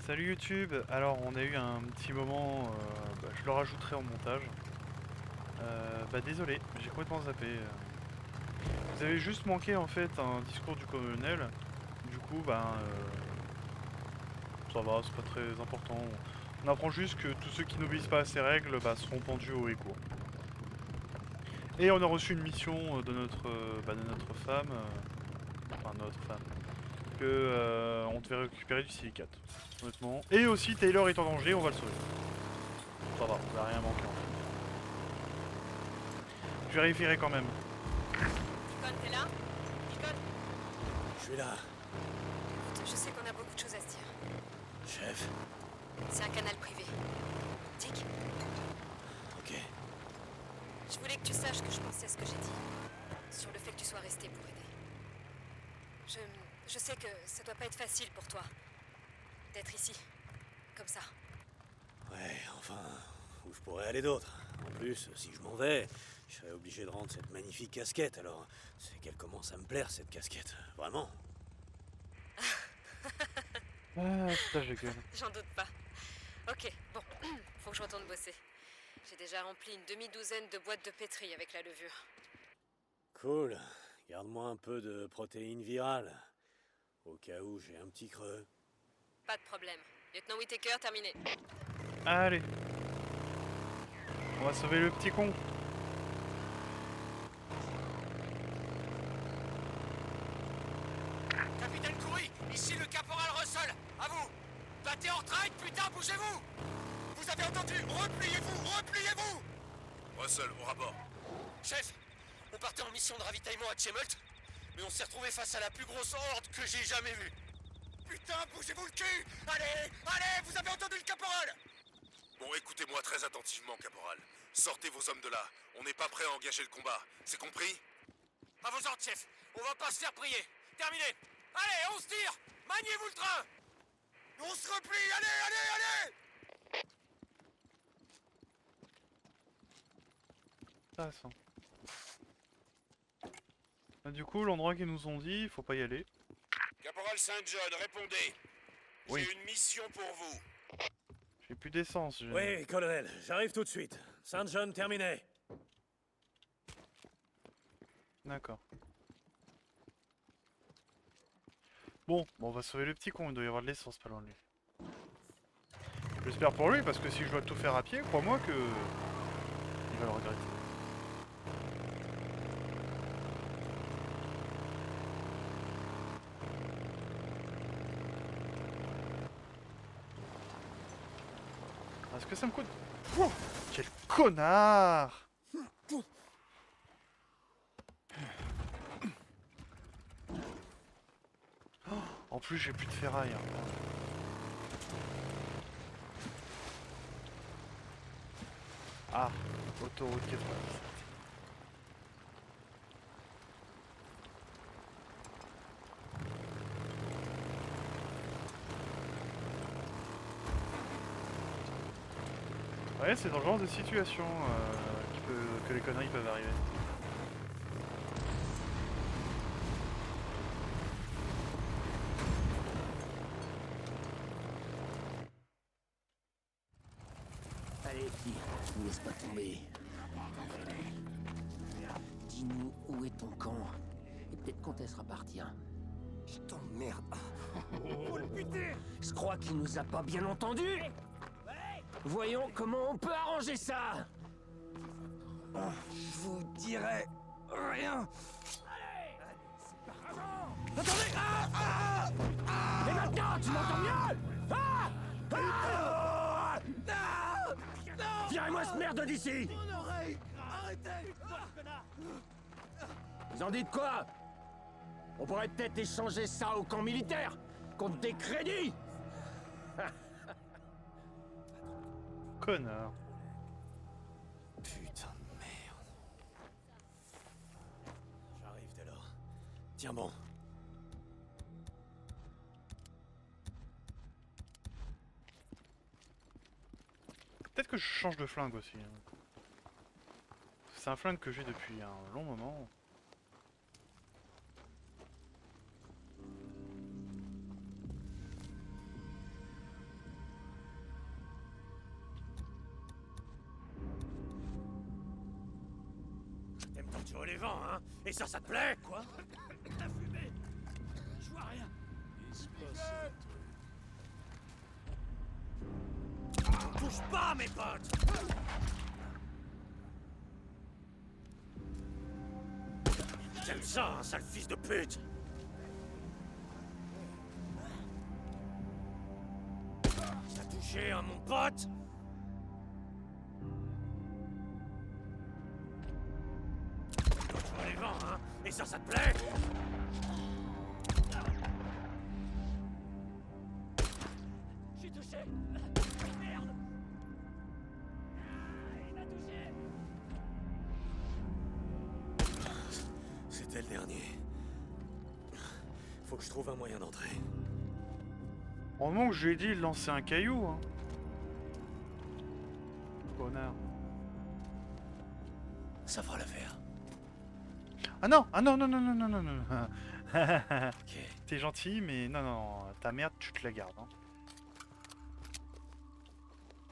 Salut YouTube, alors on a eu un petit moment, je le rajouterai en montage. Désolé, j'ai complètement zappé. Vous avez juste manqué en fait un discours du colonel. Du coup, ça va, c'est pas très important. On apprend juste que tous ceux qui n'obéissent pas à ces règles seront pendus au égout. Et on a reçu une mission de notre femme, enfin notre femme, que on devait récupérer du silicate, honnêtement. Et aussi Taylor est en danger, on va le sauver. Ça va, on va rien manquer en fait. Je vérifierai quand même. Icon, t'es là? Icon? Je suis là, Écoute, je sais qu'on a beaucoup de choses à se dire. chef. C'est un canal privé. Dick, Ok. je voulais que tu saches que je pensais à ce que j'ai dit. Sur le fait que tu sois resté pour aider. Je sais que ça doit pas être facile pour toi. D'être ici. Comme ça. Ouais, enfin, où je pourrais aller d'autre? En plus, si je m'en vais, je serais obligé de rendre cette magnifique casquette, alors c'est qu'elle commence à me plaire, cette casquette. Vraiment. Ah, foutage de gueule. J'en doute pas. Ok, bon. Faut que je retourne bosser. J'ai déjà rempli une demi-douzaine de boîtes de pétri avec la levure. Cool. Garde-moi un peu de protéines virales, au cas où j'ai un petit creux. Pas de problème. Lieutenant Whittaker, terminé. Allez. On va sauver le petit con. Capitaine Coury, ici le caporal Russell, à vous. Battez en retraite, putain, bougez-vous. Vous avez entendu? Repliez-vous, repliez-vous. Russell, au rapport. Chef, on partait en mission de ravitaillement à Chemult, mais on s'est retrouvé face à la plus grosse horde que j'ai jamais vue. Putain, bougez-vous le cul. Allez, allez, vous avez entendu le caporal? Bon, écoutez-moi très attentivement, caporal. Sortez vos hommes de là. On n'est pas prêt à engager le combat. C'est compris? À vos ordres, chef. On va pas se faire prier. Terminé. Allez, on se tire. Maniez-vous le train. On se replie. Allez, allez, allez. Intéressant. Du coup, l'endroit qu'ils nous ont dit, il faut pas y aller. Caporal Saint John, répondez. Oui. J'ai une mission pour vous. J'ai plus d'essence. Oui, colonel, j'arrive tout de suite. Saint John terminé. D'accord. Bon, on va sauver le petit con, il doit y avoir de l'essence pas loin de lui. J'espère pour lui, parce que si je dois tout faire à pied, crois-moi que... il va le regretter. Est-ce que ça me coûte... Ouh, quel connard! Oh, en plus, j'ai plus de ferraille. Hein. Ah, autoroute 97. Ouais, c'est dans le genre de situation que les conneries peuvent arriver. Allez, petit, ne laisse pas tomber. Dis-nous où est ton camp, et peut-être quand elle sera partie, hein. Je t'emmerde. Faut le buter. Je crois qu'il nous a pas bien entendus. Voyons comment on peut arranger ça. Je vous dirai rien. Attendez. Et maintenant, tu m'entends mieux? Virez-moi ce merde d'ici. Mon oreille. Arrêtez. Vous en dites quoi? On pourrait peut-être échanger ça au camp militaire contre des crédits. Connard. Putain de merde. J'arrive dès lors. Tiens bon. Peut-être que je change de flingue aussi. Hein. C'est un flingue que j'ai depuis un long moment. vois les vents, hein? Et ça te plaît? Quoi? La fumée! Je vois rien. Il se passe un truc. Touche pas, mes potes! J'aime ça, un sale fils de pute! T'as touché à mon pote? Tu vois les vents, hein? Et ça te plaît? J'ai touché! Merde! Il m'a touché! C'était le dernier. Faut que je trouve un moyen d'entrer. Au moment où je lui ai dit de lancer un caillou, hein. Connard. Ça fera l'affaire. Ah non! Ah non, non, non, non, non, non, non. Ok. T'es gentil, mais non, non, ta merde, tu te la gardes. Hein.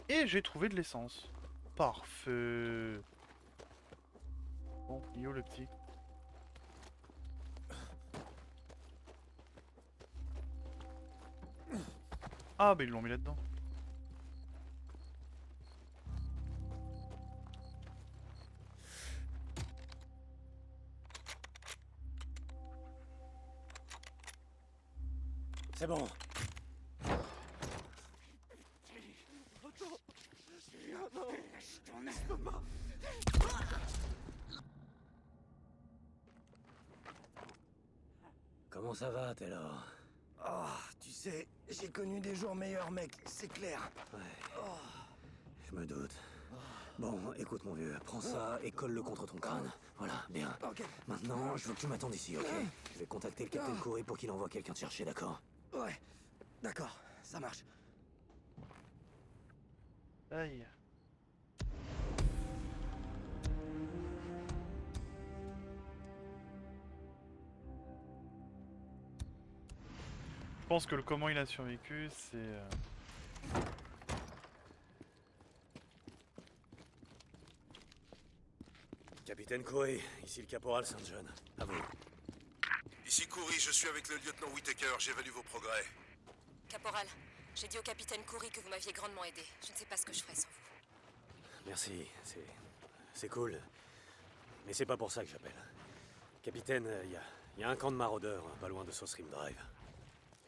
Et j'ai trouvé de l'essence. Parfait. Bon, il est où le petit? Ah, bah ils l'ont mis là-dedans. C'est bon. Comment ça va, Taylor? Oh, tu sais, j'ai connu des jours meilleurs, mec, c'est clair. Ouais. Je me doute. Bon, écoute mon vieux, prends ça et colle-le contre ton crâne. Voilà, bien. Ok. Maintenant, je veux que tu m'attendes ici, ok? Je vais contacter le capitaine Coury pour qu'il envoie quelqu'un te chercher, d'accord? Ouais, d'accord, ça marche. Aïe. Je pense que le comment il a survécu, c'est... Capitaine Coury, ici le caporal St. John. À vous. Ici Coury, je suis avec le lieutenant Whittaker, j'évalue vos progrès. Caporal, j'ai dit au capitaine Coury que vous m'aviez grandement aidé. Je ne sais pas ce que je ferais sans vous. Merci, c'est cool. Mais c'est pas pour ça que j'appelle. Capitaine, il y a un camp de maraudeurs, pas loin de Sauce Rim Drive.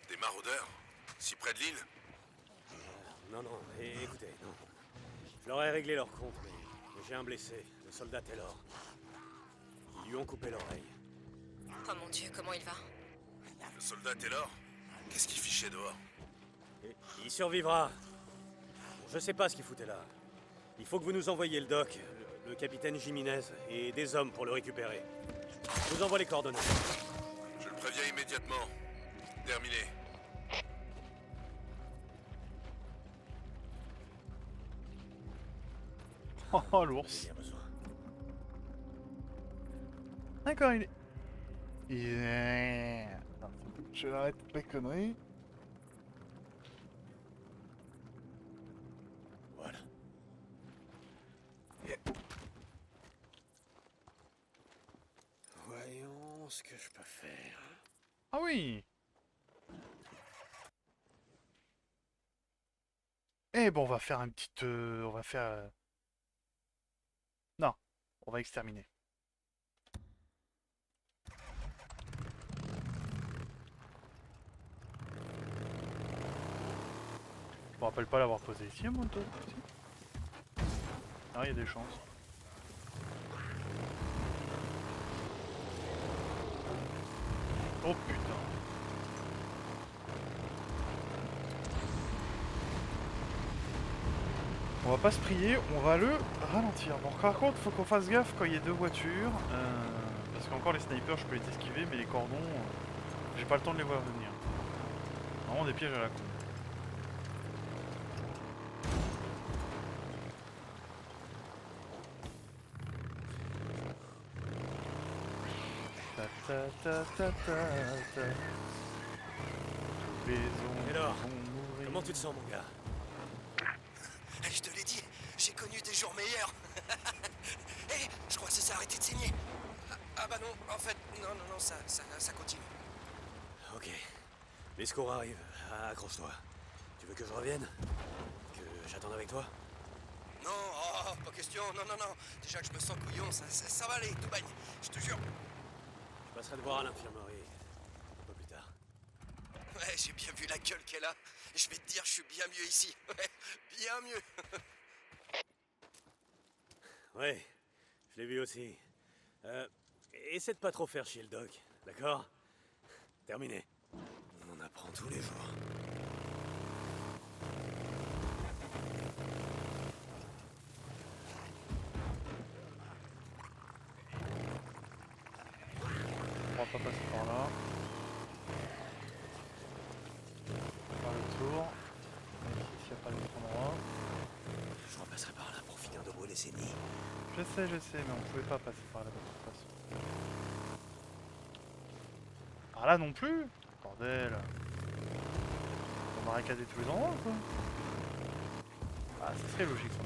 Des maraudeurs? Si près de l'île? Non, écoutez, non. Je leur ai réglé leur compte, mais j'ai un blessé, le soldat Taylor. Ils lui ont coupé l'oreille. Oh mon Dieu, comment il va? Le soldat Taylor? Qu'est-ce qu'il fichait dehors? Et il survivra. Je sais pas ce qu'il foutait là. Il faut que vous nous envoyiez le doc, le capitaine Jiménez, et des hommes pour le récupérer. Je vous envoie les coordonnées. Je le préviens immédiatement. Terminé. Oh, l'ours. J'ai bien besoin. D'accord, il est... Yeah. Je arrête les conneries. Voilà. Voyons ce que je peux faire. Ah oui. Eh bon, on va faire un petit... on va faire... Non, on va exterminer. Je me rappelle pas l'avoir posé ici, à mon tour. Si. Ah, il y a des chances. Oh putain. On va pas se prier, on va le ralentir. Bon, par contre, faut qu'on fasse gaffe quand il y a deux voitures. Parce qu'encore les snipers, je peux les esquiver, mais les cordons, j'ai pas le temps de les voir venir. Vraiment des pièges à la con. Ta ta ta ta ta ta. Les ondes Alors, vont mourir. comment tu te sens, mon gars? Je te l'ai dit, j'ai connu des jours meilleurs. Hé, je crois que ça s'est arrêté de saigner. Ah bah non, en fait, non, ça continue. Ok. Les secours arrivent. Accroche-toi. Tu veux que je revienne? Que j'attende avec toi? Non, pas question, non. Déjà que je me sens couillon, ça va aller, tout bagne, je te jure. Je passerai te voir à l'infirmerie. Un peu plus tard. Ouais, j'ai bien vu la gueule qu'elle a. Je vais te dire, je suis bien mieux ici. Ouais, bien mieux. Ouais, je l'ai vu aussi. Essaie de pas trop faire chier le doc, d'accord? Terminé. On en apprend tous les jours. On va pas passer par là. Faire le tour. Et ici, s'il n'y a pas d'autre endroit. Je repasserai par là pour finir de brûler ces nids. Je sais, mais on pouvait pas passer par là de toute façon. Par là non plus. Bordel. On va barricader tous les endroits quoi. Ah, ça serait logique ça.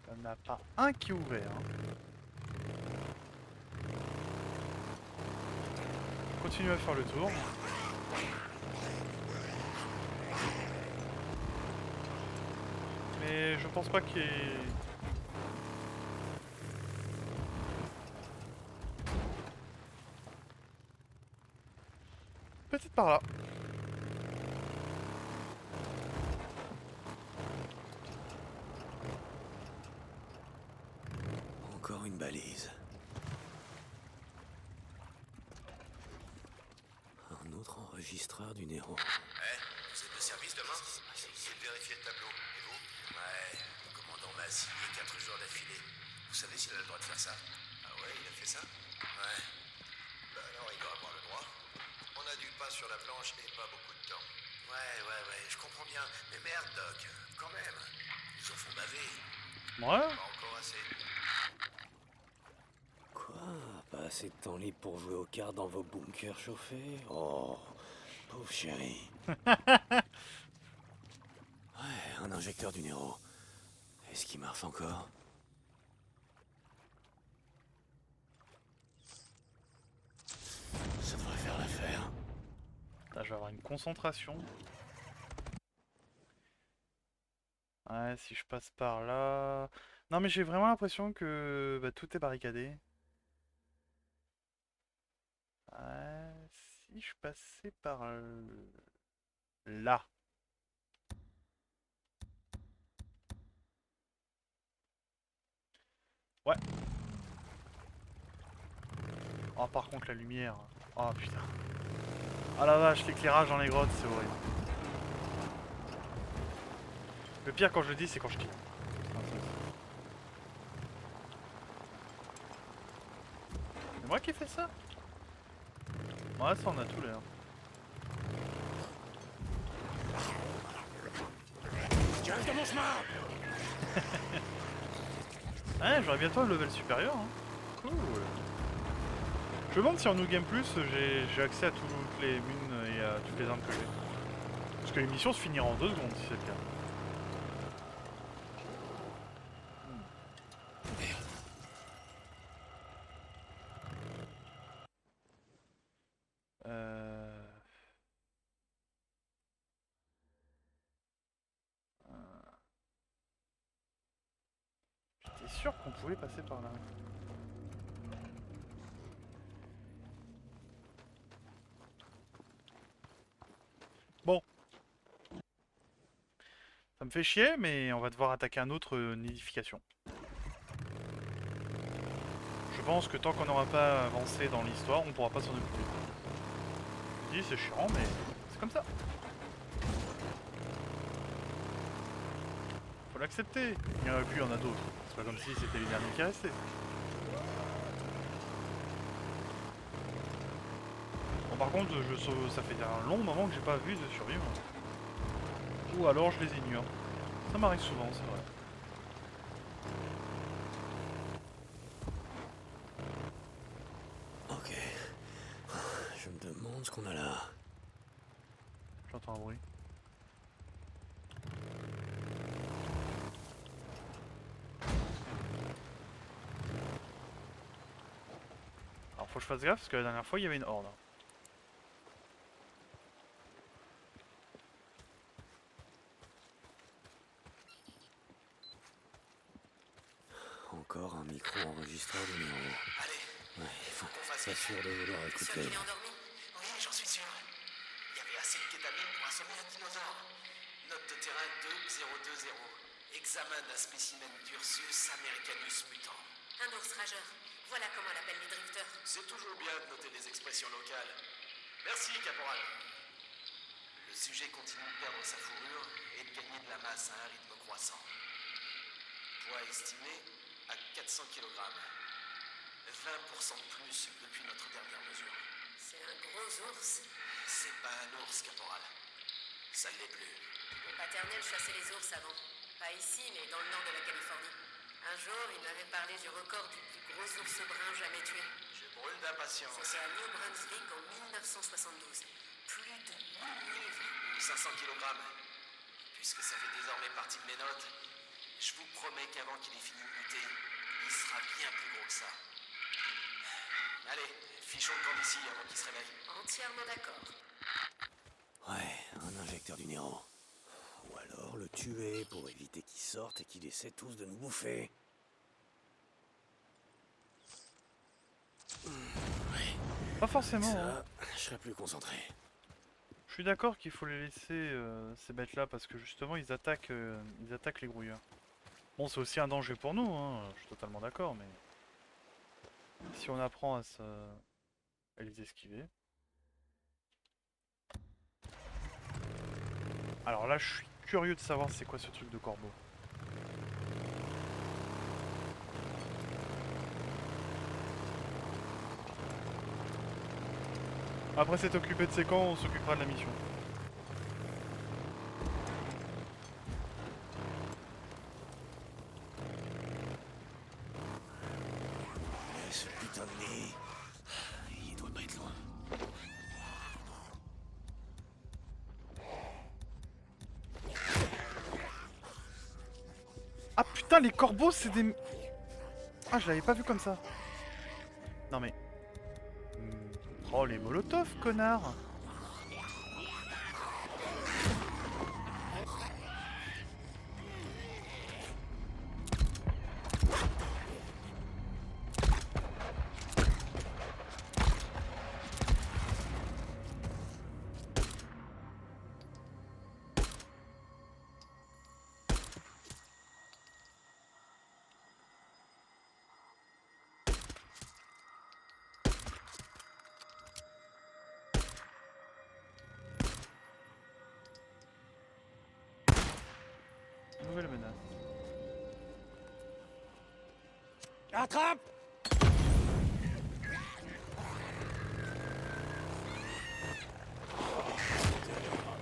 Il n'y en a pas un qui est ouvert. Hein. Continue à faire le tour. Mais je pense pas qu'il y ait... Peut-être par là. Encore une balise. Un autre enregistreur du Néron. Vous êtes de service demain? J'ai oublié de vérifier le tableau. Et vous? Ouais, le commandant m'a assigné 4 jours d'affilée. Vous savez s'il a le droit de faire ça? Ah ouais, il a fait ça? Ouais. Bah alors il doit avoir le droit. On a du pain sur la planche et pas beaucoup de temps. Ouais, je comprends bien. Mais merde, Doc, quand même. Ils en font baver. Ouais. Pas encore assez. Quoi? Pas assez de temps libre pour jouer aux cartes dans vos bunkers chauffés? Oh, pauvre chérie. Ouais, un injecteur du Néro. Est-ce qu'il marche encore? Ça devrait faire l'affaire. Là, je vais avoir une concentration. Ouais, si je passe par là... Non mais j'ai vraiment l'impression que bah, tout est barricadé. Ouais, si je passais par là. Ouais. Oh par contre la lumière. Oh putain. Ah la vache, l'éclairage dans les grottes, c'est horrible. Le pire quand je le dis, c'est quand je tire. C'est moi qui ai fait ça? Ouais, ça on a tout l'air. Tu restes dans mon chemin! Ouais, j'aurais bientôt un level supérieur. Hein. Cool. Je me demande si en New Game Plus j'ai accès à toutes les mines et à toutes les armes que j'ai. Parce que l'émission se finira en 2 secondes si c'est le cas. J'étais sûr qu'on pouvait passer par là. Bon. Ça me fait chier, mais on va devoir attaquer un autre nidification. Je pense que tant qu'on n'aura pas avancé dans l'histoire, on pourra pas s'en occuper. Je dis c'est chiant, mais c'est comme ça. Faut l'accepter. Il y en a plus, il y en a d'autres. C'est pas comme si c'était les derniers qui restaient. Bon par contre, ça fait un long moment que j'ai pas vu de survivre. Ou alors je les ignore. Ça m'arrive souvent, c'est vrai. Ok. Je me demande ce qu'on a là. J'entends un bruit. Alors faut que je fasse gaffe parce que la dernière fois il y avait une horde. Encore un micro-enregistreur de numéro. Allez, Ouais, il faut qu'on fasse pas sûr de vouloir sûr écouter. qu'il est endormi? Oui, j'en suis sûr. Il y avait assez de kétamine pour assommer un dinosaure. Note de terrain 2020. Examen d'un spécimen d'Ursus americanus mutant. Un ours rageur. Voilà comment l'appellent les drifters. C'est toujours bien de noter les expressions locales. Merci, caporal. Le sujet continue de perdre sa fourrure et de gagner de la masse à un rythme croissant. Poids estimé à 400 kg. 20% de plus depuis notre dernière mesure. C'est un gros ours. C'est pas un ours, caporal. Ça ne l'est plus. Mon paternel chassait les ours avant. Pas ici, mais dans le nord de la Californie. Un jour, il m'avait parlé du record du plus gros ours brun jamais tué. Je brûle d'impatience. C'était à New Brunswick en 1972. Plus de 1000 livres. Ou 500 kg. Puisque ça fait désormais partie de mes notes, je vous promets qu'avant qu'il ait fini de muter, il sera bien plus gros que ça. Allez, fichons le camp d'ici avant qu'il se réveille. Entièrement d'accord. Ouais, un injecteur du Nero. Ou alors le tuer pour éviter qu'il sorte et qu'il essaie tous de nous bouffer. Ouais, Pas forcément. ça, Hein. je serais plus concentré. Je suis d'accord qu'il faut les laisser ces bêtes là parce que justement ils attaquent les grouilleurs. Bon c'est aussi un danger pour nous, hein. Je suis totalement d'accord mais si on apprend à les esquiver. Alors là je suis curieux de savoir c'est quoi ce truc de corbeau. Après s'être occupé de ces camps, on s'occupera de la mission. Ce putain de nez, il doit pas être loin. Ah putain les corbeaux c'est des... Ah je l'avais pas vu comme ça. Non mais... Oh les molotovs connard. Nouvelle menace. Attrape!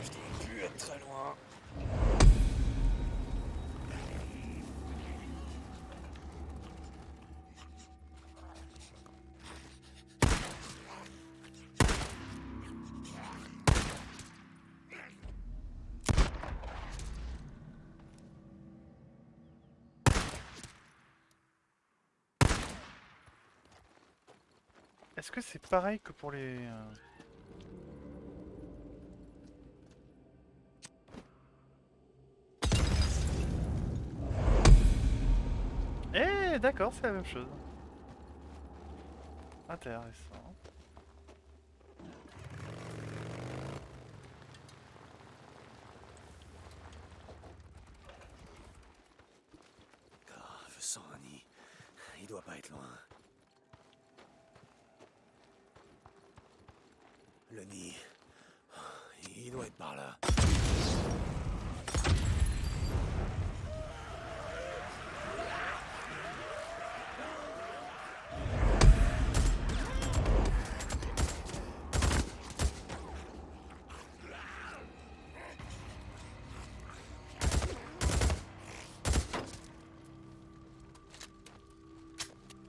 Je dois plus être très loin. Est-ce que c'est pareil que pour les... Eh d'accord, c'est la même chose. Intéressant. Ah, je sens un nid. Il doit pas être loin. Le nid. Il doit être par là.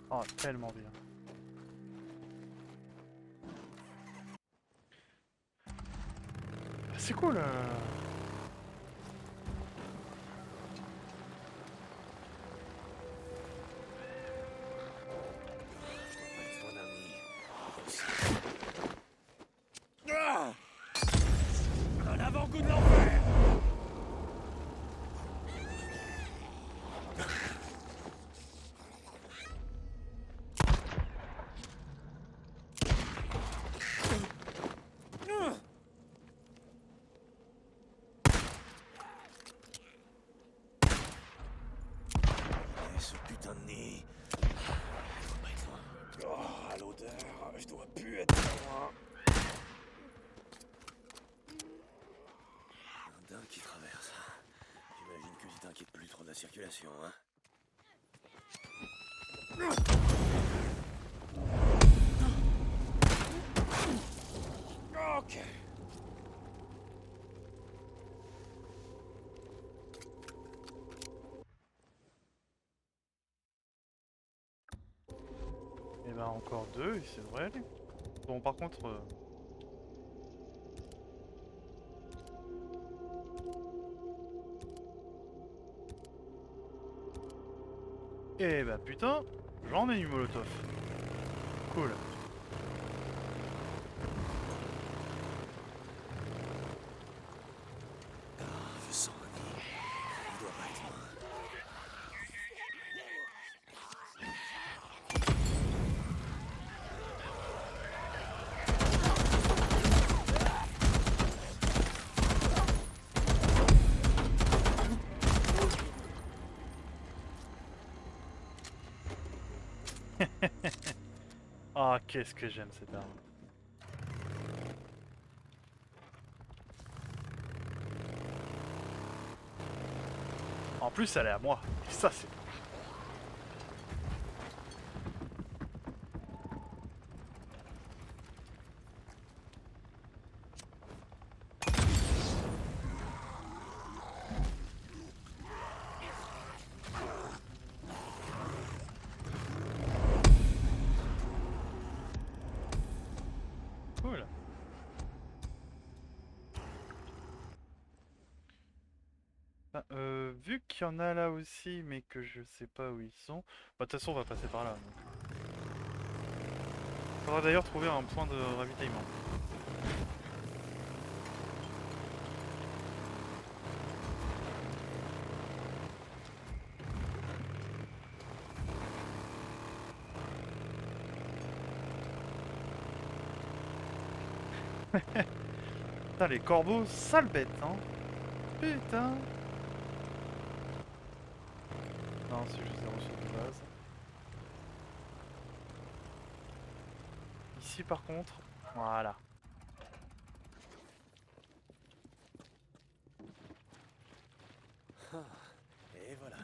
Oh, tellement bien. c'est cool. Mon ami. Un avant-goût de l'enfer. Et ce putain de nid. Il doit pas être loin. Oh, l'odeur, je dois plus être loin. Un dingue qui traverse. J'imagine que tu t'inquiètes plus trop de la circulation, hein. Ok. Et ben encore 2 et ça devrait aller. Bon par contre... Eh bah putain, j'en ai eu Molotov. Cool. Je sens un nid. Il doit pas être loin. Ah qu'est-ce que j'aime cette arme. En plus elle est à moi. Et ça c'est... Cool. Bah, vu qu'il y en a là aussi, mais que je sais pas où ils sont, bah de toute façon on va passer par là. Donc. Faudra d'ailleurs trouver un point de ravitaillement. Putain les corbeaux, sale bête hein. Putain. Non c'est juste des ressources de base. Ici par contre, voilà. Et voilà.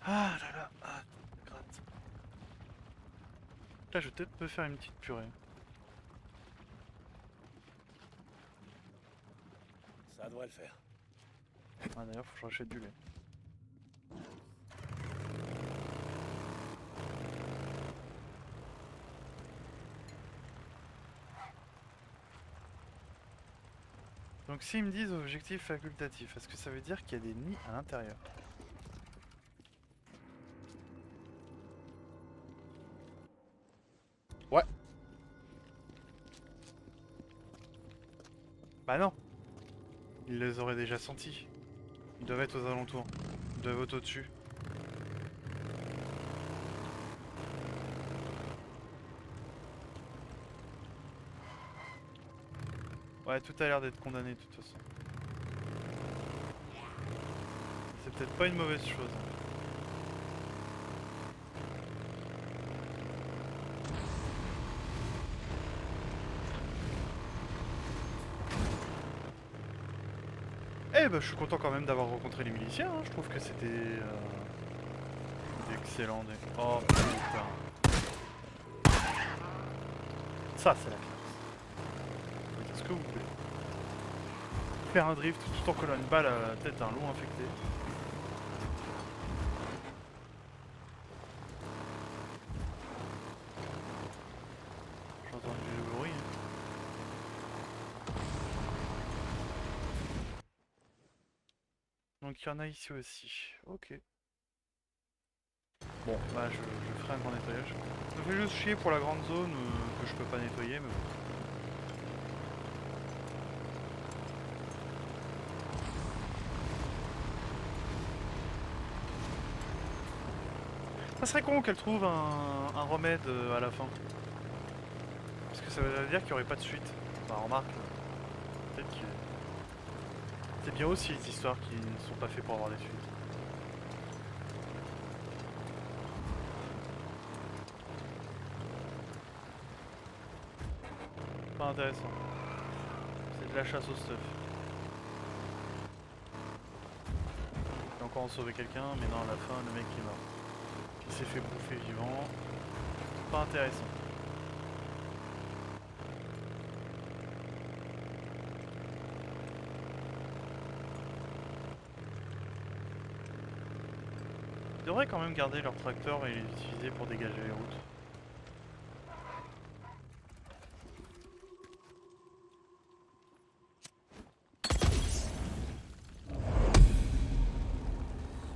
Ah là là, ah, gratte. Là je vais peut-être me faire une petite purée. Ça devrait le faire. Ah d'ailleurs faut que je rachète du lait. Donc s'ils me disent objectif facultatif, est-ce que ça veut dire qu'il y a des nids à l'intérieur? Ouais. Bah non. Ils les auraient déjà sentis. Ils doivent être aux alentours. Ils doivent être au-dessus. Ouais, tout a l'air d'être condamné de toute façon. C'est peut-être pas une mauvaise chose. Eh ben je suis content quand même d'avoir rencontré les miliciens, hein. Je trouve que c'était excellent. Oh putain. Ça c'est la classe. Vous faites ce que vous voulez. Faire un drift tout en collant une balle à la tête d'un loup infecté. J'entends du bruit. Donc il y en a ici aussi. Ok. Bon, bah je ferai un grand nettoyage. Ça me fait juste chier pour la grande zone que je peux pas nettoyer, mais bon. Ça serait con qu'elle trouve un remède à la fin. Parce que ça veut dire qu'il n'y aurait pas de suite. Bah remarque, peut-être que... C'est bien aussi les histoires qui ne sont pas faites pour avoir des suites. Pas intéressant. C'est de la chasse au stuff. J'ai encore sauvé quelqu'un, mais non, à la fin, le mec il meurt. Il s'est fait bouffer vivant. Pas intéressant. Ils devraient quand même garder leur tracteur et les utiliser pour dégager les routes.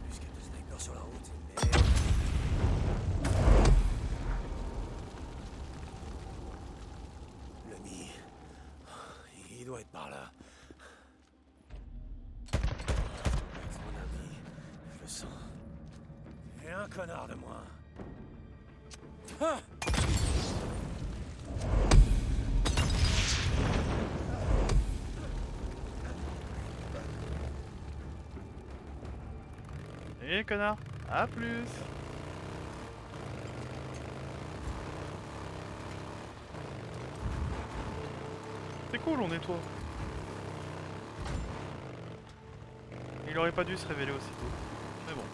Puisqu'il y a des snipers sur la route, merde. Le nid. Il doit être par là. Mon ami, je le sens. Et un connard de moins. Ah! Et connard, à plus. C'est cool, on nettoie. Il aurait pas dû se révéler aussitôt. Mais bon.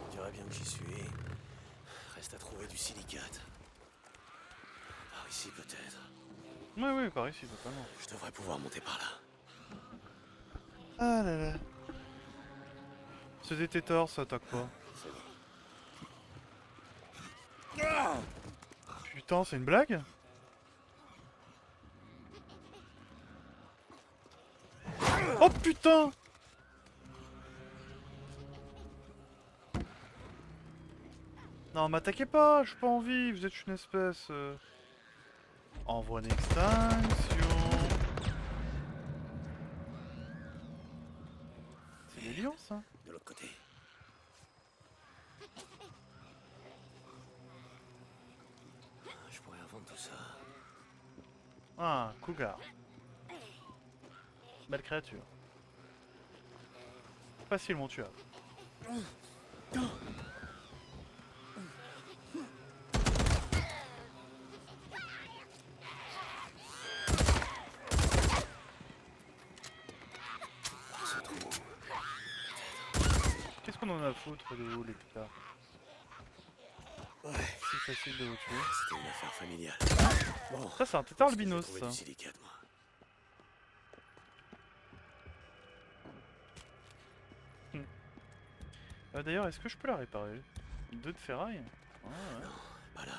On dirait bien que j'y suis. Reste à trouver du silicate. Par ici peut-être. Ouais, ouais, par ici, totalement. Je devrais pouvoir monter par là. Ah là là. C'est des tétors, ça attaque pas. C'est bon. Putain, c'est une blague? Oh putain! Non, m'attaquez pas, j'ai pas envie, vous êtes une espèce. Envoie une extinction. C'est des lions, ça? De l'autre côté. Je pourrais revendre tout ça. Ah, cougar. Belle créature. Facilement tuable. C'est trop. Qu'est-ce qu'on en a à foutre de vous, les pétards? Ouais, Si facile de vous tuer. c'était une affaire familiale. Bon. Ça, c'est un tétard J'ai albinos, trouvé ça. du silicate, moi. D'ailleurs, est-ce que je peux la réparer? 2 de ferraille? Ah, ouais. Non, pas là.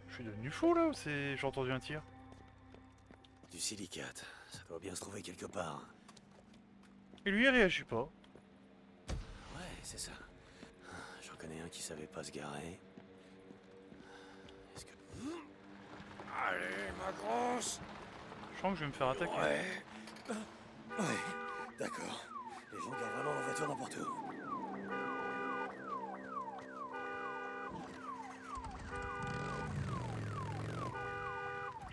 Je suis devenu fou là ou c'est... J'ai entendu un tir? Du silicate. Ça doit bien se trouver quelque part. Et lui il réagit pas. Ouais, c'est ça. J'en connais un qui savait pas se garer. Est-ce que... Allez, ma grosse. Je sens que je vais me faire attaquer. Ouais. Ouais, d'accord. Les gens gardent vraiment leur voiture n'importe où.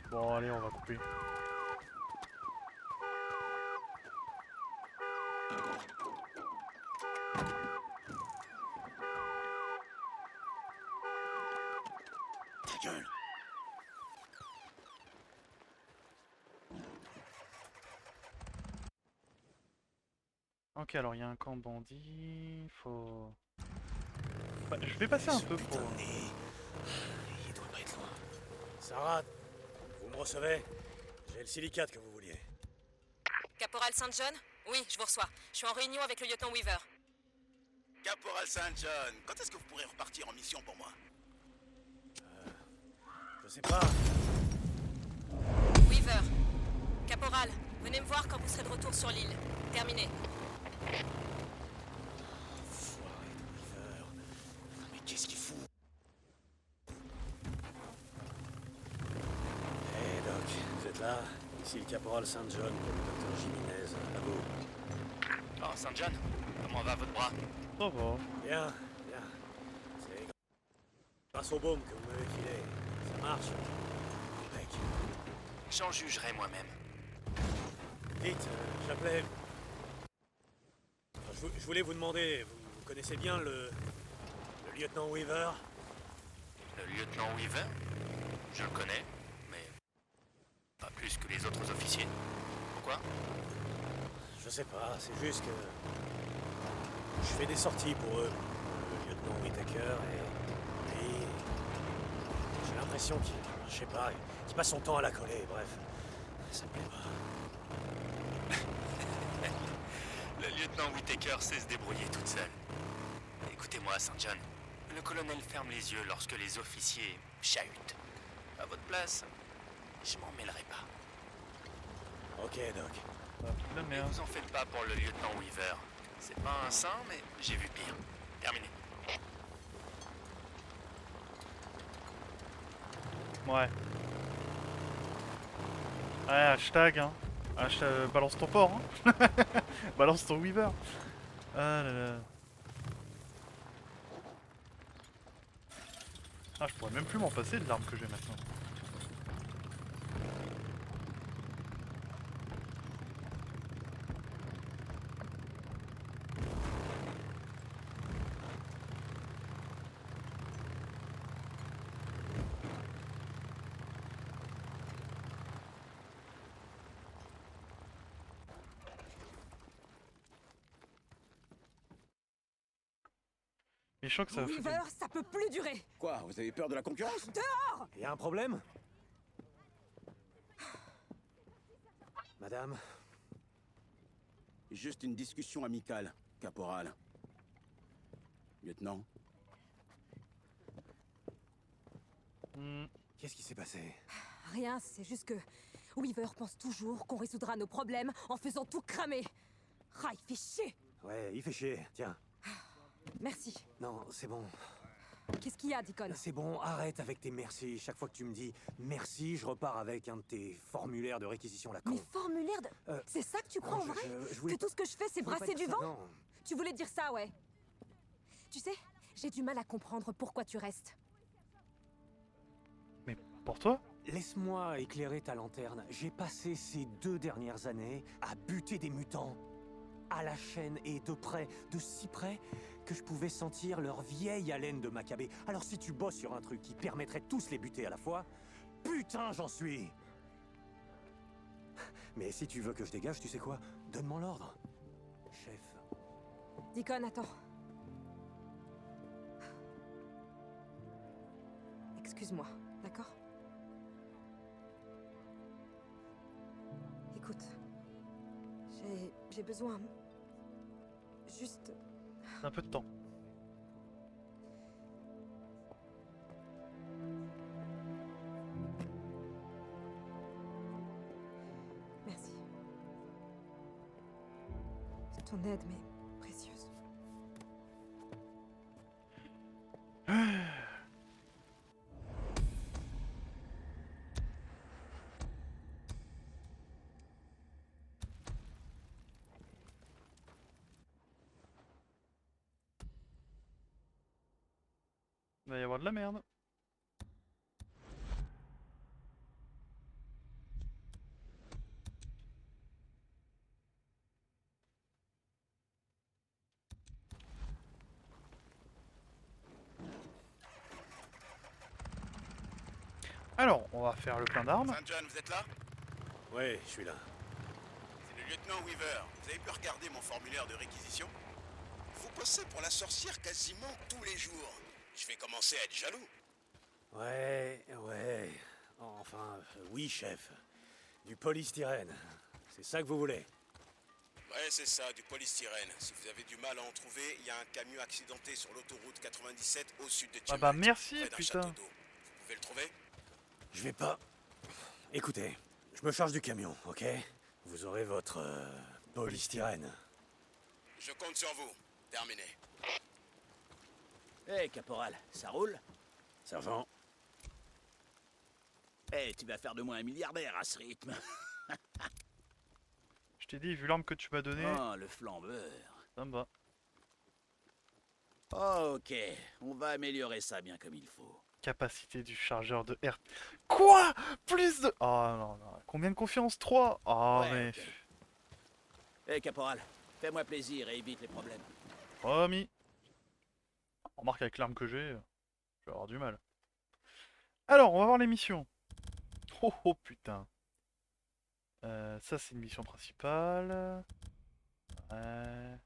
Bon allez, on va couper. Ta gueule. Ok, alors il y a un camp bandit, faut Bah, je vais passer un peu pour... Il doit pas être loin. Sarah, vous me recevez? J'ai le silicate que vous vouliez. Caporal St. John? Oui, je vous reçois. Je suis en réunion avec le lieutenant Weaver. Caporal St. John, quand est-ce que vous pourrez repartir en mission pour moi? Je sais pas. Weaver. Caporal, venez me voir quand vous serez de retour sur l'île. Terminé. Foiré de Weaver. Mais qu'est-ce qu'il fout? Hé Doc, vous êtes là? Ici le caporal St. John pour le docteur Jiménez. À vous. Oh, St. John, comment va votre bras? Ça va. Bien, bien. C'est grâce au baume que vous m'avez filé. Ça marche. Mec. J'en jugerai moi-même. Dites, j'appelais... Enfin, je voulais vous demander, vous connaissez bien le lieutenant Weaver? Le lieutenant Weaver? Je le connais, mais pas plus que les autres officiers. Pourquoi? Je sais pas, c'est juste que... Je fais des sorties pour eux, le lieutenant Whittaker, et j'ai l'impression qu'il... Je sais pas, qu'il passe son temps à la coller, bref. Ça me plaît pas. Le lieutenant Whittaker sait se débrouiller toute seule. Écoutez-moi, St. John. Le colonel ferme les yeux lorsque les officiers chahutent. À votre place, je m'en mêlerai pas. Ok, Doc. Bah, la Ne merde. vous en faites pas pour le lieutenant Weaver. C'est pas un saint, mais j'ai vu pire. Terminé. Ouais. Ouais, hashtag, hein. Hashtag, balance ton port, hein. Balance ton Weaver. Ah là là. Ah, je pourrais même plus m'en passer de l'arme que j'ai maintenant. Mais je sens que ça va foutre Weaver, ça peut plus durer. Quoi, vous avez peur de la concurrence? Y a un problème? Madame? Juste une discussion amicale, caporal. Lieutenant? Hmm. Qu'est-ce qui s'est passé? Rien, c'est juste que Weaver pense toujours qu'on résoudra nos problèmes en faisant tout cramer. Ah, il fait chier. Ouais, il fait chier, tiens. Merci. Non, c'est bon. Qu'est-ce qu'il y a, Deacon? C'est bon, arrête avec tes merci. Chaque fois que tu me dis merci, je repars avec un de tes formulaires de réquisition à la con. Mes formulaires de... C'est ça que tu crois en non, vrai? je voulais Que tout ce que je fais, c'est je voulais brasser pas du dire ça, vent? non. Tu voulais dire ça, ouais. Tu sais, j'ai du mal à comprendre pourquoi tu restes. Mais pour toi? Laisse-moi éclairer ta lanterne. J'ai passé ces 2 dernières années à buter des mutants. À la chaîne et de près, de si près, que je pouvais sentir leur vieille haleine de Maccabée. Alors si tu bosses sur un truc qui permettrait de tous les buter à la fois, putain j'en suis! Mais si tu veux que je dégage, tu sais quoi? Donne-moi l'ordre. Chef. Deacon, attends. Excuse-moi, d'accord? Écoute, j'ai besoin... Juste... Un peu de temps. Merci. Ton aide m'est précieuse. Il va y avoir de la merde. Alors, on va faire le plein d'armes. St. John, vous êtes là? Ouais, je suis là. C'est le lieutenant Weaver. Vous avez pu regarder mon formulaire de réquisition? Vous bossez pour la sorcière quasiment tous les jours. Je vais commencer à être jaloux. Ouais. Enfin, oui, chef. Du polystyrène. C'est ça que vous voulez? Ouais, c'est ça, du polystyrène. Si vous avez du mal à en trouver, il y a un camion accidenté sur l'autoroute 97 au sud de Ah Tiamat. bah merci, près d'un putain. château d'eau. Vous pouvez le trouver? Je vais pas... Écoutez, je me charge du camion, ok? Vous aurez votre... polystyrène. Je compte sur vous. Terminé. Hé, caporal, ça roule? Sergent, Eh, tu vas faire de moi un milliardaire à ce rythme. Je t'ai dit, vu l'arme que tu m'as donnée, Oh, le flambeur. ça me va. Ok, on va améliorer ça bien comme il faut. Capacité du chargeur de R. Quoi? Plus de... Oh non, non. Combien de confiance? 3. Oh Ouais, mais... ok. Hé, caporal, fais-moi plaisir et évite les problèmes. Promis. Remarque avec l'arme que j'ai, je vais avoir du mal. Alors, on va voir les missions. Oh oh putain. Ça c'est une mission principale. Ouais.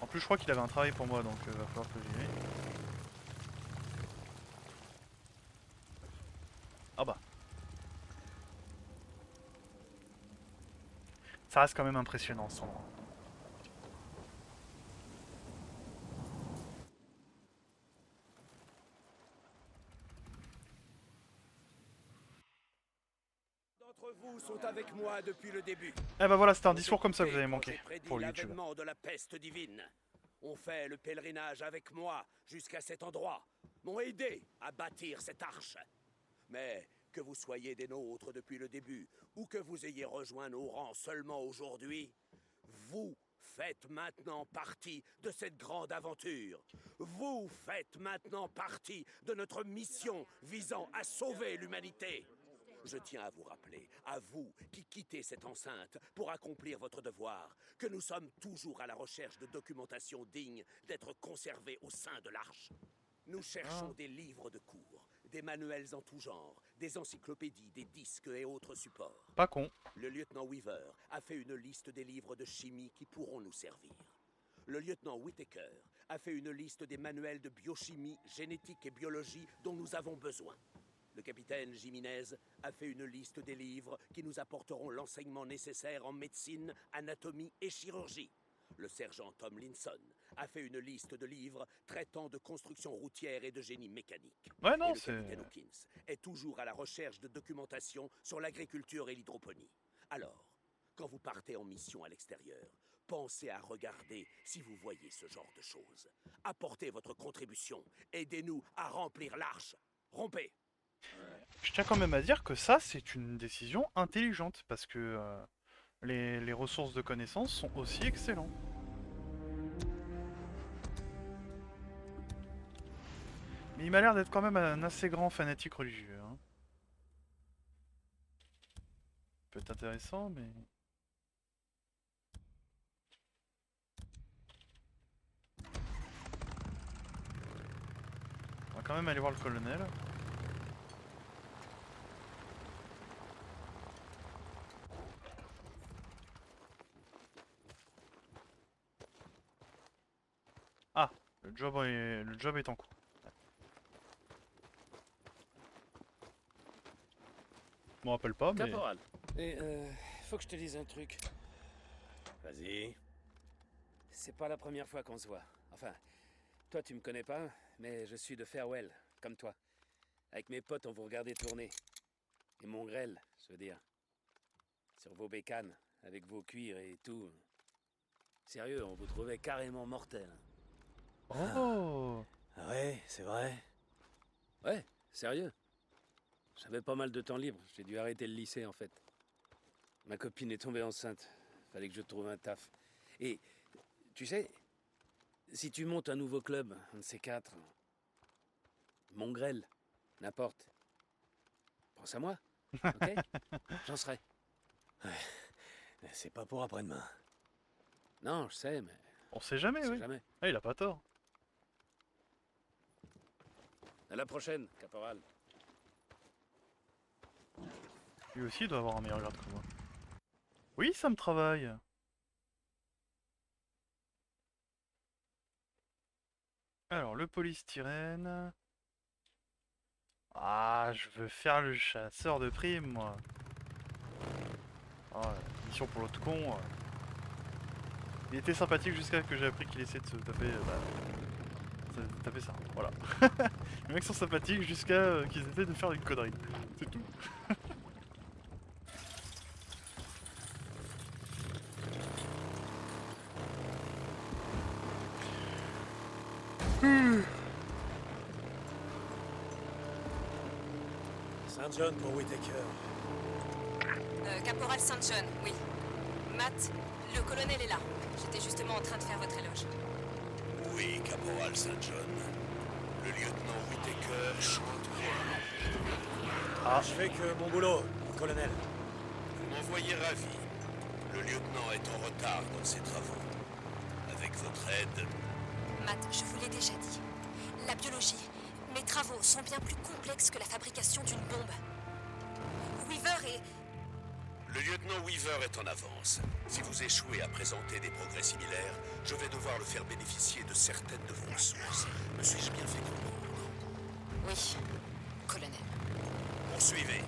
En plus je crois qu'il avait un travail pour moi donc va falloir que j'y aille. Ah bah. Ça reste quand même impressionnant ce endroit. d'entre vous sont avec moi depuis le début. Eh bah voilà, c'était un discours comme ça que vous avez manqué J'ai prédit pour YouTube. l'avènement de la peste divine. On fait le pèlerinage avec moi jusqu'à cet endroit. M'ont aidé à bâtir cette arche. Mais que vous soyez des nôtres depuis le début ou que vous ayez rejoint nos rangs seulement aujourd'hui, vous faites maintenant partie de cette grande aventure. Vous faites maintenant partie de notre mission visant à sauver l'humanité. Je tiens à vous rappeler, à vous qui quittez cette enceinte pour accomplir votre devoir, que nous sommes toujours à la recherche de documentation digne d'être conservée au sein de l'Arche. Nous cherchons des livres de cours, des manuels en tout genre, des encyclopédies, des disques et autres supports. Pas con. Le lieutenant Weaver a fait une liste des livres de chimie qui pourront nous servir. Le lieutenant Whittaker a fait une liste des manuels de biochimie, génétique et biologie dont nous avons besoin. Le capitaine Jiménez a fait une liste des livres qui nous apporteront l'enseignement nécessaire en médecine, anatomie et chirurgie. Le sergent Tomlinson a fait une liste de livres traitant de construction routière et de génie mécanique. Ouais non, Et le c'est... capitaine Hawkins est toujours à la recherche de documentation sur l'agriculture et l'hydroponie. Alors, quand vous partez en mission à l'extérieur, pensez à regarder si vous voyez ce genre de choses. Apportez votre contribution. Aidez-nous à remplir l'arche. Rompez! Je tiens quand même à dire que ça, c'est une décision intelligente, parce que les ressources de connaissances sont aussi excellentes. Mais il m'a l'air d'être quand même un assez grand fanatique religieux. Hein. Peut être intéressant, mais... On va quand même aller voir le colonel. Ah, le job est en cours. Je m'en rappelle pas, mais... Caporal, Et faut que je te dise un truc. Vas-y. C'est pas la première fois qu'on se voit. Enfin, toi tu me connais pas, mais je suis de Farewell, comme toi. Avec mes potes, on vous regardait tourner. Et mon grêle, je veux dire. Sur vos bécanes, avec vos cuirs et tout. Sérieux, on vous trouvait carrément mortel. Oh Ah ouais, c'est vrai. Ouais, sérieux. J'avais pas mal de temps libre, j'ai dû arrêter le lycée en fait. Ma copine est tombée enceinte, fallait que je trouve un taf. Et, tu sais, si tu montes un nouveau club, un de ces quatre, Mongrel, n'importe, pense à moi, ok? J'en serai. C'est pas pour après-demain. Non, je sais, mais On sait jamais, On sait oui. jamais. Ah, il a pas tort. À la prochaine, caporal. Lui aussi doit avoir un meilleur grade que moi. Oui, ça me travaille. Alors, le polystyrène. Ah, je veux faire le chasseur de primes, moi. Ah, mission pour l'autre con. Il était sympathique jusqu'à que j'ai appris qu'il essayait de se taper... taper ça, voilà. Les mecs sont sympathiques jusqu'à qu'ils essaient de faire une connerie. C'est tout. Saint John pour Whitaker. Caporal Saint John, oui. Matt, le colonel est là. J'étais justement en train de faire votre éloge. Oui, caporal Saint John. Le lieutenant Whitaker chante quoi? Je fais que mon boulot, colonel. Vous m'envoyez ravi. Le lieutenant est en retard dans ses travaux. Avec votre aide, Matt, je vous l'ai déjà dit. La biologie, mes travaux sont bien plus complexes que la fabrication d'une bombe. Weaver est... le lieutenant Weaver est en avance. Si vous échouez à présenter des progrès similaires, je vais devoir le faire bénéficier de certaines de vos ressources. Me suis-je bien fait comprendre? Oui, colonel. Poursuivez.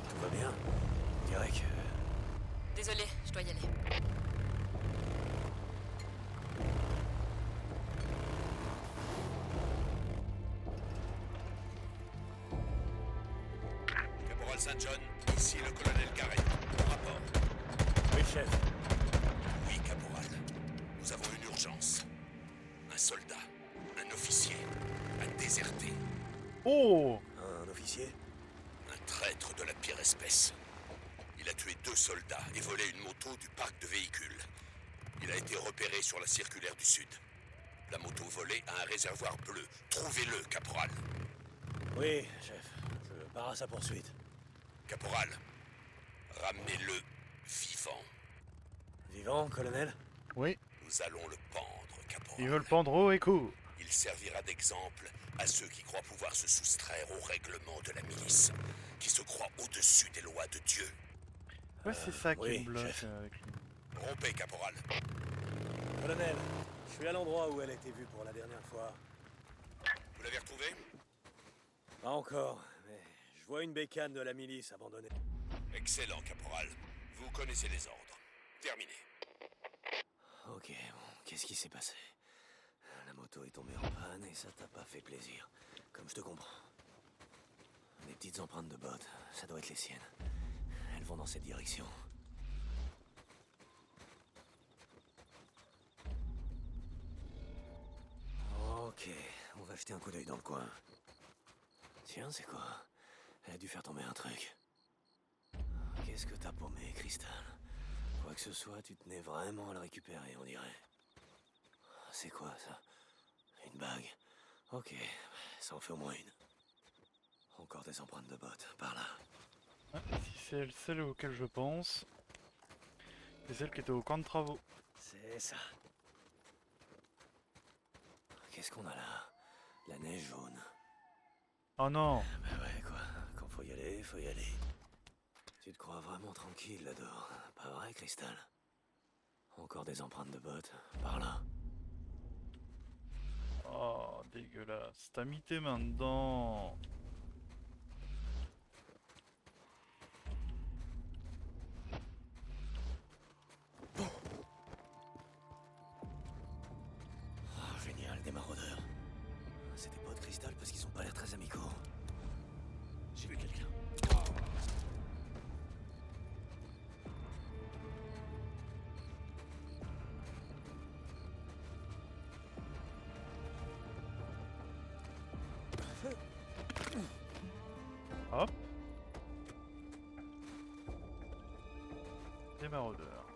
Tout va bien. On dirait que... Désolé, je dois y aller. Caporal Saint John, ici le colonel Garrett. Mon rapport. Oui, chef. Oui, caporal. Nous avons une urgence. Un soldat, un officier, a déserté. Oh! Un officier? Un traître de la pire espèce. Il a tué 2 soldats et volé une moto du parc de véhicules. Il a été repéré sur la circulaire du Sud. La moto volée a un réservoir bleu. Trouvez-le, caporal. Oui, chef. Je pars à sa poursuite. Caporal, ramenez-le vivant. Vivant, colonel? Oui, Nous allons le pendre, caporal. ils veulent pendre haut et court. Il servira d'exemple à ceux qui croient pouvoir se soustraire aux règlements de la milice, qui se croient au-dessus des lois de Dieu. Ouais, c'est ça qui oui, me bloque chef. avec lui. Rompez, caporal. Colonel, je suis à l'endroit où elle a été vue pour la dernière fois. Vous l'avez retrouvé? Pas encore, mais je vois une bécane de la milice abandonnée. Excellent, caporal. Vous connaissez les ordres. Terminé. Ok, bon, qu'est-ce qui s'est passé? La moto est tombée en panne et ça t'a pas fait plaisir. Comme je te comprends. Des petites empreintes de bottes, ça doit être les siennes. Elles vont dans cette direction. Ok, on va jeter un coup d'œil dans le coin. Tiens, c'est quoi? Elle a dû faire tomber un truc. Qu'est-ce que t'as paumé, Crystal? Quoi que ce soit, tu tenais vraiment à le récupérer, on dirait. C'est quoi, ça? Une bague? Ok, ça en fait au moins une. Encore des empreintes de bottes, par là. Ouais, si c'est celle auquel je pense, c'est celle qui était au camp de travaux. C'est ça. Qu'est-ce qu'on a là? La neige jaune. Oh non! Bah ouais, quoi. Quand faut y aller, faut y aller. Tu te crois vraiment tranquille là-dehors, pas vrai, Crystal? Encore des empreintes de bottes, par là. Oh, dégueulasse. T'as mis tes mains dedans. Oh, génial, des maraudeurs. C'est des potes Crystal parce qu'ils ont pas l'air très amicaux. J'ai vu quelqu'un. Hop. Des maraudeurs.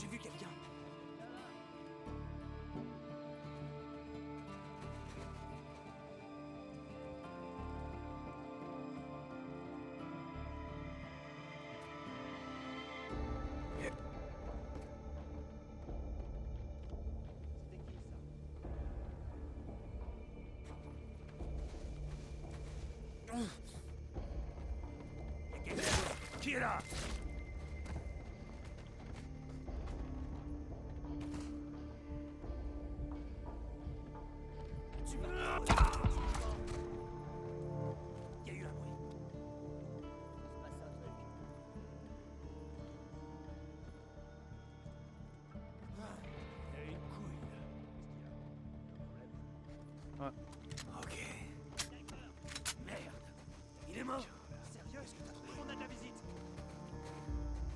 J'ai vu quelqu'un. Qui est là? Il y a eu un bruit. Il y a une couille. Ok. Merde. Il est mort. Sérieux, est-ce que t'as trouvé? On a de la visite.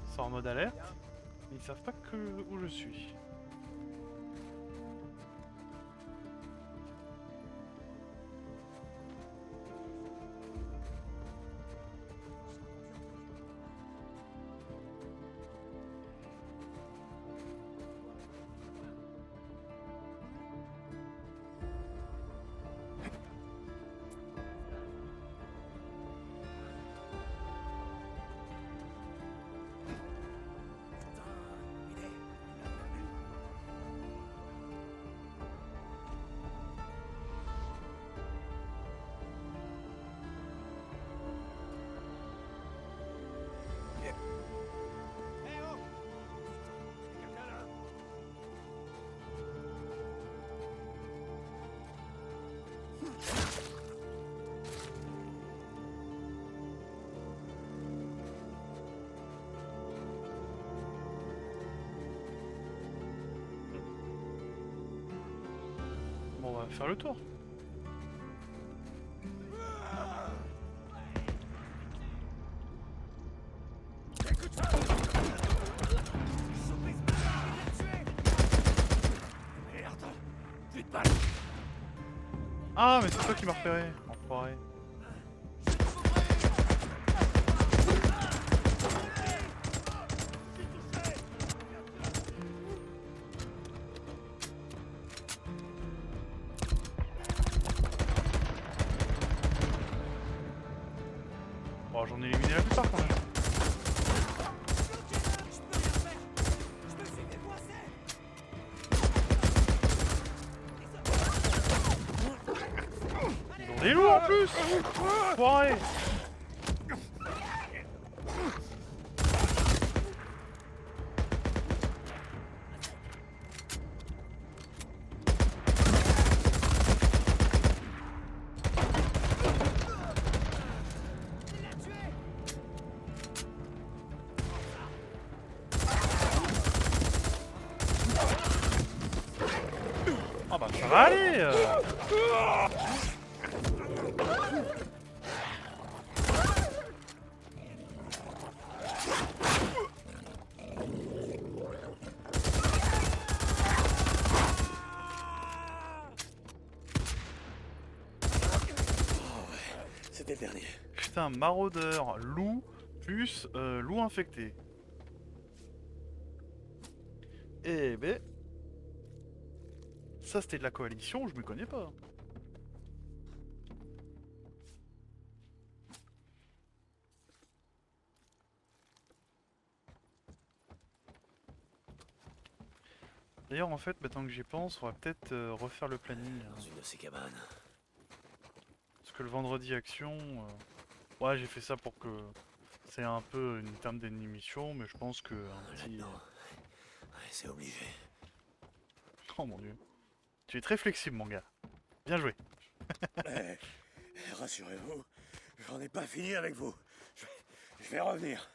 C'est en mode alerte. Ils savent pas où je suis. Bon, on va faire le tour. Merde. Plus de balles. Ah, mais c'est toi qui m'as repéré, enfoiré. Bon, j'en ai éliminé la plupart quand même. Ils ont des loups en plus. Enfoiré. Ah bah ça va aller. C'était le dernier. Putain, maraudeur, loup, plus loup infecté. Eh ben... Ça c'était de la coalition, je me connais pas. D'ailleurs en fait, maintenant que j'y pense, on va peut-être refaire le planning. Dans une de ces cabanes. Parce que le vendredi action... Ouais, j'ai fait ça pour que... C'est un peu une terme d'émission, mais je pense que... un petit... Là-dedans. Ouais, c'est obligé. Oh mon dieu. Tu es très flexible mon gars. Bien joué. Rassurez-vous, j'en ai pas fini avec vous. Je vais revenir.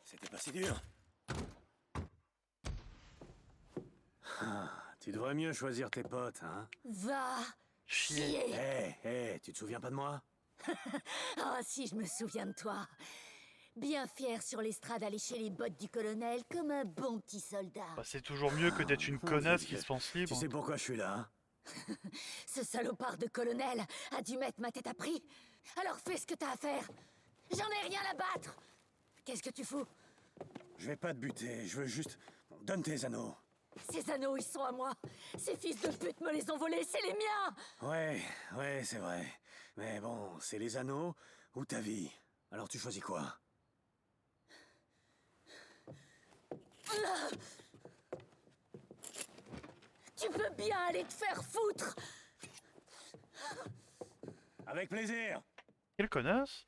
C'était pas si dur. Ah, tu devrais mieux choisir tes potes, hein. Va chier. Hé, tu te souviens pas de moi? Ah si, je me souviens de toi. Bien fier sur l'estrade à lécher les bottes du colonel comme un bon petit soldat. Bah, c'est toujours mieux que d'être une connasse qui se pense libre. Tu sais pourquoi je suis là, hein? Ce salopard de colonel a dû mettre ma tête à prix. Alors fais ce que t'as à faire. J'en ai rien à battre. Qu'est-ce que tu fous? Je vais pas te buter, je veux juste... Donne tes anneaux. Ces anneaux, ils sont à moi. Ces fils de pute me les ont volés, c'est les miens. Ouais, c'est vrai. Mais bon, c'est les anneaux ou ta vie. Alors tu choisis quoi? Tu peux bien aller te faire foutre. Avec plaisir. Quelle connasse!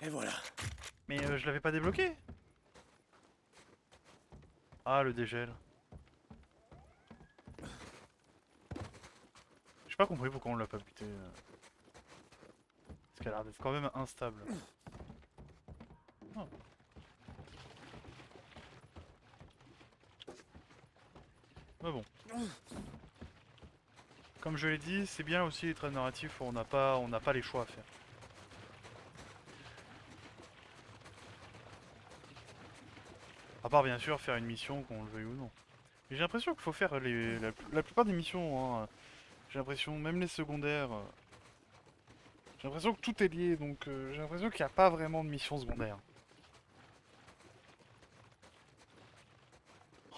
Et voilà. Mais je l'avais pas débloqué! Ah, le dégel. J'ai pas compris pourquoi on l'a pas buté. Parce qu'elle a l'air d'être quand même instable. Oh. Mais bon. Comme je l'ai dit, c'est bien aussi les traits narratifs où on n'a pas les choix à faire. À part bien sûr faire une mission, qu'on le veuille ou non. Mais j'ai l'impression qu'il faut faire la plupart des missions, hein. J'ai l'impression, même les secondaires. J'ai l'impression que tout est lié, donc j'ai l'impression qu'il n'y a pas vraiment de mission secondaire.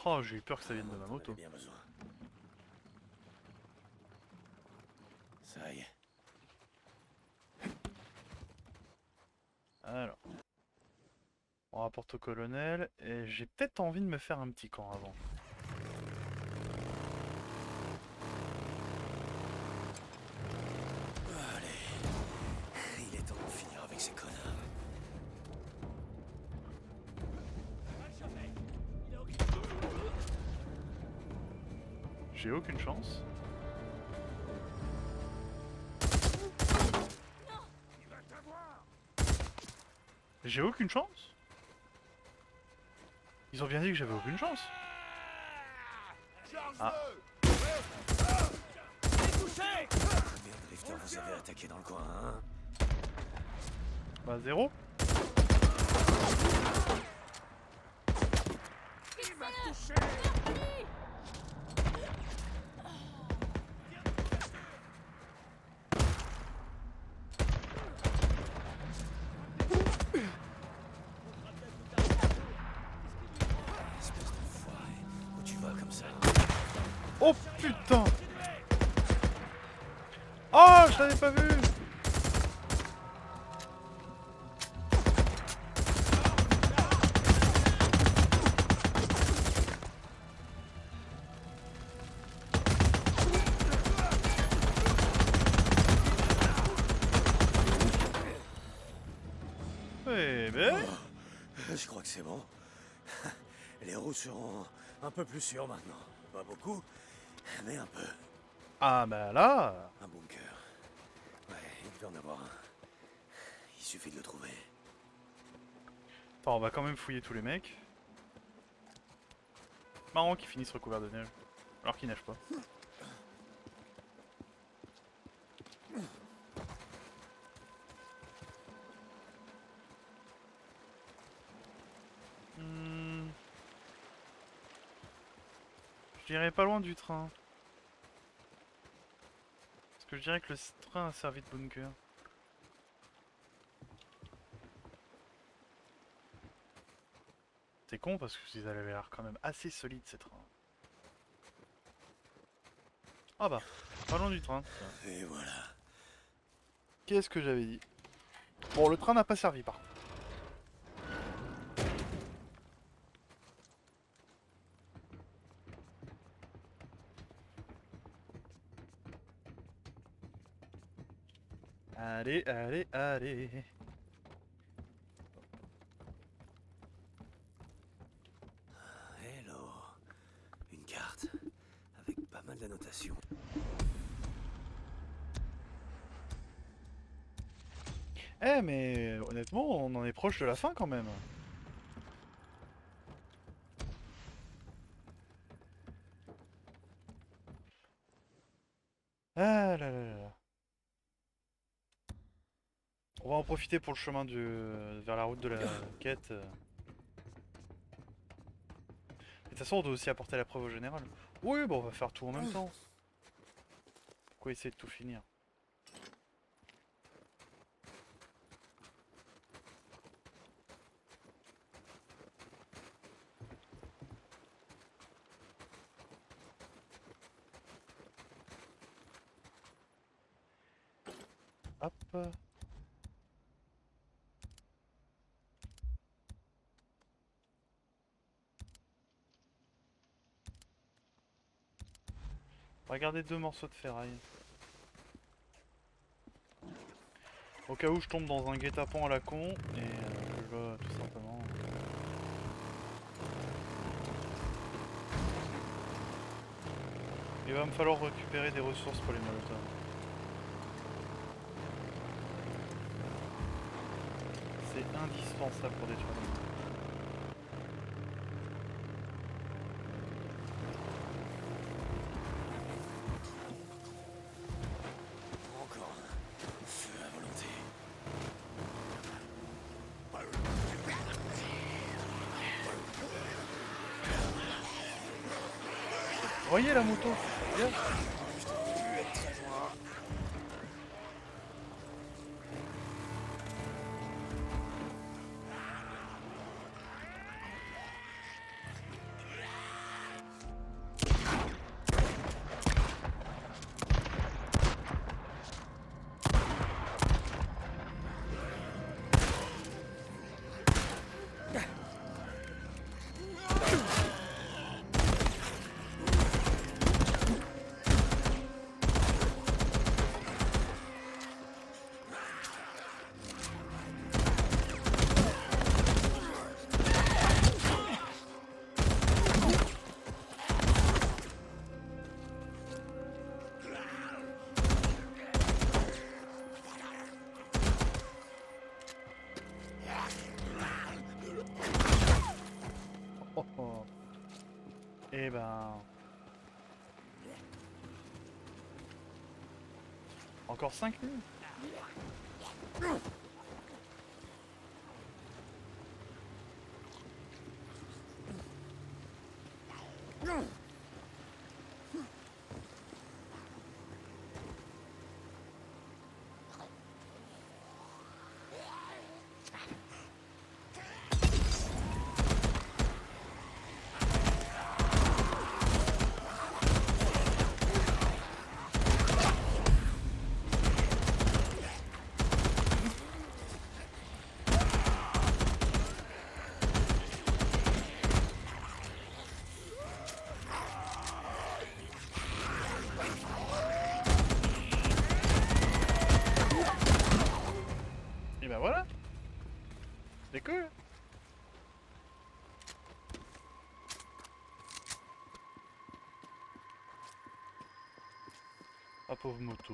Oh, j'ai eu peur que ça vienne de ma moto. Bien besoin. Ça y est. Alors. On rapporte au colonel, et j'ai peut-être envie de me faire un petit camp avant. Allez. Il est temps de finir avec ces connards. J'ai aucune chance. J'ai aucune chance? Ils ont bien dit que j'avais aucune chance. Ah. Combien de drifters vous avez attaqué dans le coin, hein? Bah 0. Il m'a touché. Espèce d'enfoiré. Où tu vas comme ça? Oh putain! Oh, je l'avais pas vu! Eh ben... Je crois que c'est bon. Les roues seront un peu plus sûres maintenant. Pas beaucoup, mais un peu. Ah bah là... Un bunker. Ouais, il devait en avoir un. Il suffit de le trouver. Attends, on va quand même fouiller tous les mecs. Marrant qu'ils finissent recouverts de neige. Alors qu'ils neigent pas. Je dirais pas loin du train. Parce que je dirais que le train a servi de bunker. C'est con parce qu'ils avaient l'air quand même assez solides ces trains. Ah bah, parlons du train. Et voilà. Qu'est-ce que j'avais dit? Bon, le train n'a pas servi par contre. Allez, allez, allez. Hello. Une carte avec pas mal d'annotations. Eh mais honnêtement, on en est proche de la fin quand même. Ah là là là. On va en profiter pour le chemin vers la route de la quête. toute façon, on doit aussi apporter la preuve au général. Oui, bon, on va faire tout en même temps. Pourquoi essayer de tout finir? Hop. Regardez 2 morceaux de ferraille. Au cas où je tombe dans un guet-apens à la con et que je dois tout simplement. Il va me falloir récupérer des ressources pour les molotovs. C'est indispensable pour détruire le monde. Encore un feu à volonté. Voyez la moto, bien. Oh, oh. Eh ben... Encore 5 minutes. Et ben voilà. C'est cool. Ah pauvre moto,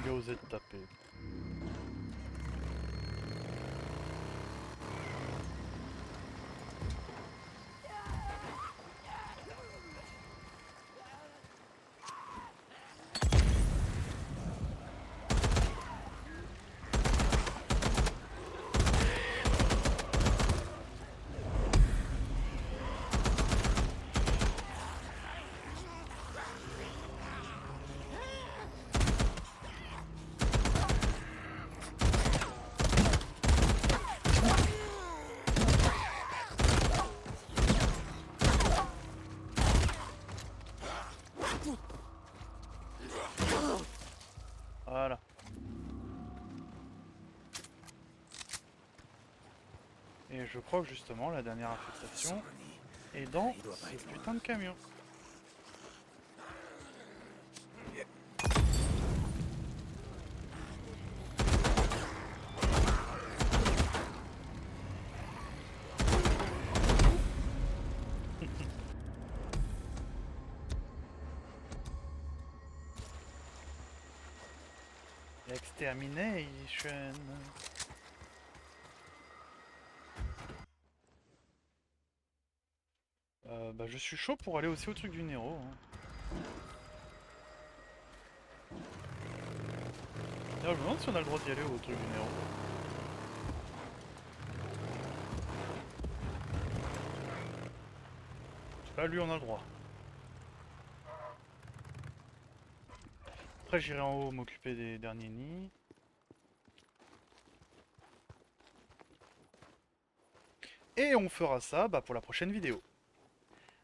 il a osé te taper. Voilà. Et je crois que justement la dernière affectation est dans ce putain de camion. Extermination. Bah je suis chaud pour aller aussi au truc du Nero. Hein. D'ailleurs, je me demande si on a le droit d'y aller au truc du Nero. C'est quand Ça, lui, on a le droit. Après, j'irai en haut m'occuper des derniers nids. Et on fera ça pour la prochaine vidéo.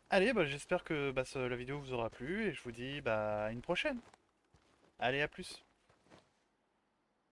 Allez, j'espère que la vidéo vous aura plu et je vous dis à une prochaine. Allez, à plus.